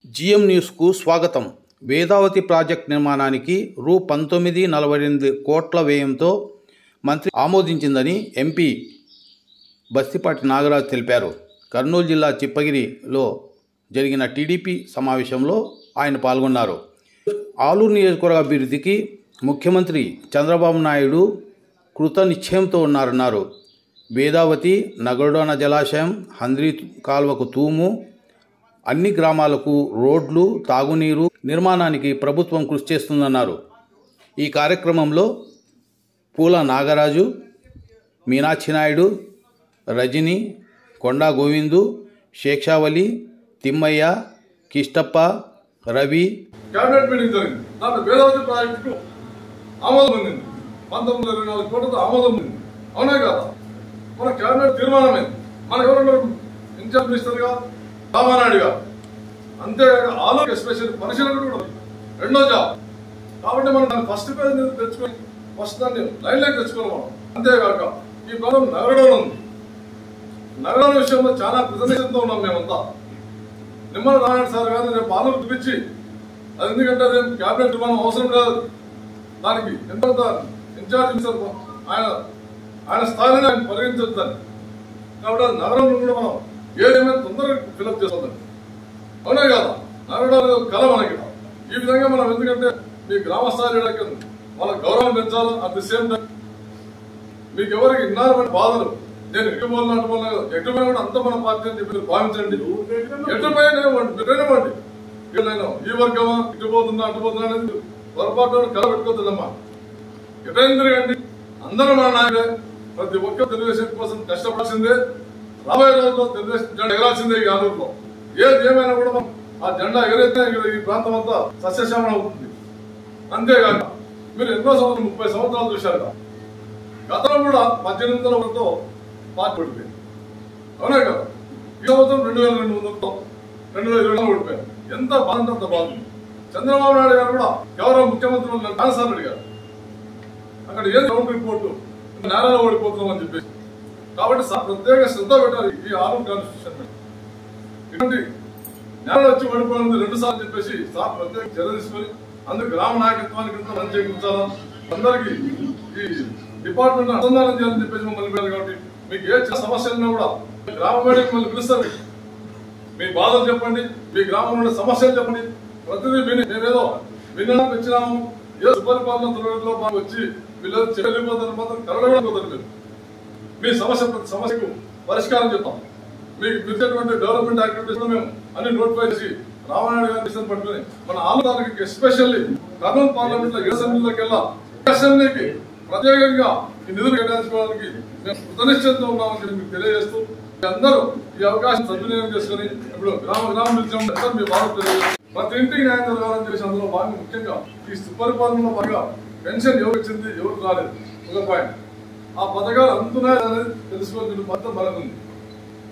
GM న్యూస్కు స్వాగతం. Vedavathi project నిర్మాణానికి రూ. 1948 కోట్ల వ్యయంతో మంత్రి ఆమోదించిందని ఎంపీ బస్తిపాటి నాగరాజు తెలిపారు. కర్నూలు జిల్లా చిప్పగిరిలో జరిగిన టీడీపీ సమావేశంలో ఆయన పాల్గొన్నారు. ఆలూరు నియోజకవర్గ అభివృద్ధికి ముఖ్యమంత్రి చంద్రబాబు నాయుడు కృతనిశ్చయంతో ఉన్నారన్నారు. వేదావతి, నగరోడ జలాశయం, హంద్రీ కాల్వకు తూము, అన్ని గ్రామాలకు రోడ్లు, తాగునీరు నిర్మాణానికి ప్రభుత్వం కృషి చేస్తుందన్నారు. ఈ కార్యక్రమంలో పూల నాగరాజు, మీనాక్షి నాయుడు, రజని, కొండా గోవిందు, శేక్షావలి, తిమ్మయ్య, కిష్టప్ప, రవి. క్యాబినెట్ మీటింగ్ జరిగింది. దాంట్లో వేదావతి ప్రాజెక్టుకు ఆమోదం పొందింది. 1924 కోట్లతో ఆమోదం పొందింది. అవునే కదా, మన క్యాబినెట్ తీర్మానమైంది. మన ఎవరు ఇన్ఛార్జ్ మినిస్టర్గా రామానాయుడు గారు, అంతేకాక ఆలోచన స్పెషల్ పరిశీలన కూడా రెండో జాబ్. కాబట్టి మనం దాన్ని ఫస్ట్ పేజ్ తెచ్చుకొని ఫస్ట్ దాన్ని లైన్లోకి తెచ్చుకోవాలి మనం. అంతేకాక ఈ ప్రాంతం నగరంలో ఉంది. నగరం విషయంలో చాలా కృతజ్ఞతతో ఉన్నాం మేమంతా. నిమ్మల నారాయణ సార్ గారు రేపు ఆలోచన చూపించి, అది ఎందుకంటే అదే క్యాబినెట్ మనం అవసరం లేదు, దానికి ఎంత ఇన్ఛార్జ్ మినిస్టర్ ఆయన స్థాయిలో ఆయన పరిగణించొద్దని. కాబట్టి నగరంలో కూడా మనం ఏదేమైనా తొందరగా ఫిలప్ చేసుకోవాలి. అవునే కదా, నగరంలో కళ మనకి. ఈ విధంగా మనం ఎందుకంటే మీ గ్రామ స్థాయిలో వాళ్ళ గౌరవం పెంచాలి. అట్ ది సేమ్ టైం మీకు ఎవరికి ఇన్నారమైన బాధలు, నేను ఎటుపోయినా అటుపోయినా కదా, ఎటుపోయినా కూడా అంత మన పార్టీ అని చెప్పి భావించండి. ఎటుపోయినామండి నేను ఈ వర్గమా ఇటుపోతున్నా అటుపోతున్నా అనేది పొరపాటు కళ పెట్టుకోవద్దమ్మా. ఎటైనా తిరగండి, అందరూ మన నాయకుడే. ప్రతి ఒక్క తెలుగుదేశం కోసం కష్టపడాల్సిందే. రాబోయే రోజుల్లో తెలుగుదేశం జెండా ఎగరాల్సిందే. ఈ ఆలూరులో ఏది ఏమైనా కూడా ఆ జెండా ఎగరైతే ఈ ప్రాంతం అంతా సస్యశ్యామలం అవుతుంది. అంతేగాక మీరు ఎన్నో సంవత్సరాలు 30 సంవత్సరాలు చూశారు కదా, గతంలో కూడా 1800తో పార్టీ ఓడిపోయింది. అవునే కదా, ఈ సంవత్సరం 2200తో 2020 ఓడిపోయారు. ఎంత బాగుంది, అంత బాగుంది. చంద్రబాబు నాయుడు గారు కూడా గౌరవ ముఖ్యమంత్రి చాలాసార్లు అడిగారు, అక్కడ ఏం కౌంటర్ రిపోర్టు నేరాలు ఓడిపోతున్నాం అని చెప్పేసి. కాబట్టి ప్రత్యేక శ్రద్ధ పెట్టాలి ఈ ఆలూరు కాన్స్టిట్యూషన్. ఇటువంటి నేరాలు వచ్చి ఓడిపోయినది 2 సార్లు చెప్పేసి సార్ ప్రత్యేక చర్య తీసుకొని అందరు గ్రామ నాయకత్వానికి ఎంత పని చేయించాలా, అందరికీ ఈ డిపార్ట్మెంట్ అనుసంధానం చేయాలని చెప్పేసి మమ్మల్ని పిల్లలు. కాబట్టి మీకు ఏ సమస్యలున్నా కూడా గ్రామ మీడియా మిమ్మల్ని పిలుస్తారు. మీ బాధలు చెప్పండి, మీ గ్రామంలో సమస్యలు చెప్పండి. ప్రతిదీ విని మేమేదో వినడానికి వచ్చినాము, ఏ సుపరిపాలన త్వరలో వచ్చి వీళ్ళు చెల్లిపోతారు మాత్రం కలగకపోతారు. మీరు మీ ప్రతి సమస్యకు పరిష్కారం చెప్తాం. మీకు పిలిచేటువంటి డెవలప్మెంట్ యాక్టివిటీస్ లో మేము అన్ని నోటిఫై చేసి రామానాయుడు గారి డిసిషన్ పట్టుకుని మన ఆంధ్రాకి ఎస్పెషల్లీ కర్నూలు పార్లమెంట్ లో అసెంబ్లీలోకి వెళ్ళా అసెంబ్లీకి ప్రత్యేకంగా ఈ నిధులు కేటాయించుకోవడానికి మేము కృతనిశ్చయంతో ఉన్నామని చెప్పి మీకు తెలియజేస్తూ, అందరూ ఈ అవకాశం సద్వినియోగం చేసుకుని ఇప్పుడు గ్రామం పిలిచాం మీ బాధ తెలియజేస్తాం. ప్రతి ఇంటికి న్యాయం జరగాలని చెప్పేసి అందులో భాగంగా ముఖ్యంగా ఈ సుపరిపాలనలో బాగా పెన్షన్ ఎవరు వచ్చింది ఎవరు రాలేదు ఒక పాయింట్. ఆ పథకాలు అందుతున్నాయని తెలుసుకోవాల్సిన పద్ధతి మనకు ఉంది.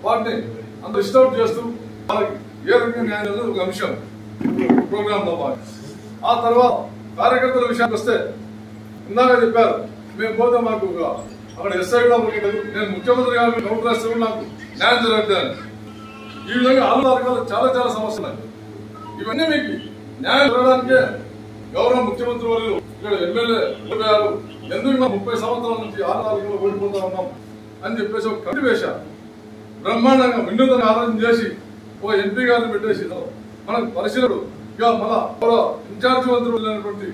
వాటిని అంత లిస్ట్అవుట్ చేస్తూ వాళ్ళకి ఏ రకంగా న్యాయం అనేది ఒక అంశం ప్రోగ్రామ్ తో భాగం. ఆ తర్వాత కార్యకర్తల విషయానికి వస్తే ఇందాక చెప్పారు, మేము పోతే మాకు అక్కడ ఎస్ఐ కూడా నేను ముఖ్యమంత్రి గారు కౌంటర్ వేస్తే కూడా నాకు న్యాయం జరుగుతుంది. ఈ విధంగా ఆంధ్ర చాలా చాలా సమస్యలు ఉన్నాయి. ఇవన్నీ మీకు న్యాయం జరగడానికే గౌరవ ముఖ్యమంత్రి వాళ్ళు ఇక్కడ ఎమ్మెల్యే ఓడిపోయారు, ఎందుకు 30 సంవత్సరాల నుంచి ఆంధ్రలో ఓడిపోతా ఉన్నాం అని చెప్పేసి ఒక కమిటీ వేశారు. బ్రహ్మాండంగా వినూతంగా ఆలోచన చేసి ఒక ఎంపీ గారిని పెట్టేసి మనకు పరిశీలకుడు ఇక మన ఇన్ఛార్జ్ మంత్రి వెళ్ళినటువంటి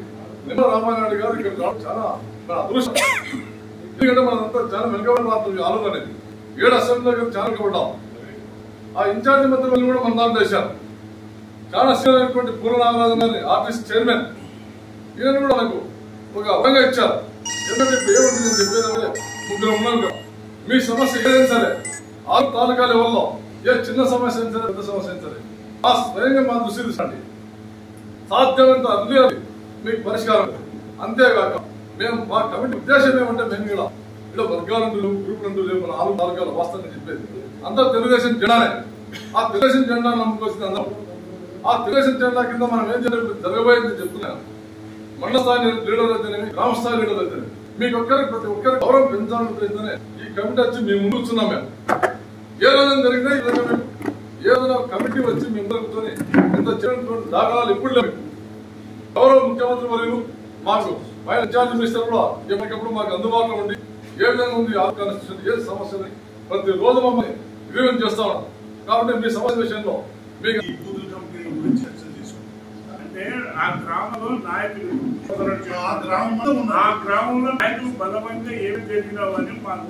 నిమ్మల రామానాయుడు గారు ఇక్కడ రావడం చాలా మన అదృష్టం. ఎందుకంటే మనంతా చాలా వెనుకబడి ప్రాంతం ఆలోచన అనేది 7 అసెంబ్లీ దగ్గర చాలా వెనుకబడ్డాం. ఆ ఇన్ఛార్జ్ మంత్రి కూడా మన దాంట్లో వేశారు. చాలా సీనియర్ పూర్వనాగరాజు గారి ఆర్టీసీ చైర్మన్, ఈయన కూడా మనకు ఒక అవగా ఇచ్చారు. ఎందుకంటే ఏముంటుంది చెప్పేదంటే 3 ఉన్నాం కదా, మీ సమస్య ఏదైనా సరే 6 తాలూకా లెవెల్లో ఏ చిన్న సమస్య అయినా సరే పెద్ద సమస్య అయినా సరే ఆ స్వయంగా మా దృష్టి తీసుకోండి, సాధ్యమంత అన్ని మీకు పరిష్కారం. అంతేగాక మేము మా కమిటీ ఉద్దేశం ఏమంటే మేము కూడా ఇలా వర్గాలంటూ గ్రూపులంటూ లేవు, మన 6 తాలూకాల వాస్తవం చెప్పేది అంతా తెలుగుదేశం జెండానే. ఆ తెలుగుదేశం జెండా నమ్ముకొచ్చింది అందరం. ఆ తెలుగుదేశం జెండా కింద మనం ఏం జరగబోయేది చెప్తున్నాను. మండల స్థాయి లీడర్లు అయితేనేమి, గ్రామ స్థాయి లీడర్లు అయితేనే మీకు ప్రతి ఒక్కరికి గౌరవం పెంచాలంటే ఈ కమిటీ వచ్చి మేము ముందు కూర్చున్నాం. మేము ఏ రోజు జరిగినా ఈ విధంగా ఏదైనా కమిటీ వచ్చి మీ అందరితో ఇంత చిన్నటువంటి దాఖలాలు ఎప్పుడు లేవు. గౌరవ ముఖ్యమంత్రి మరియు మాకు పైన ఇన్ఛార్జ్ మినిస్టర్ కూడా ఎప్పటికప్పుడు మాకు అందుబాటులో ఉండి ఏ విధంగా ఉంది కాన్స్టిట్యూషన్ ఏ సమస్యని ప్రతి రోజు మమ్మల్ని రివ్యూ చేస్తా ఉన్నాం. కాబట్టి మీ సమస్య విషయంలో మీకు అంటే ఆ గ్రామంలో నాయకులు ఆ గ్రామంలో నాయకులు బలవంతంగా ఏమి జరిగినావని మాకు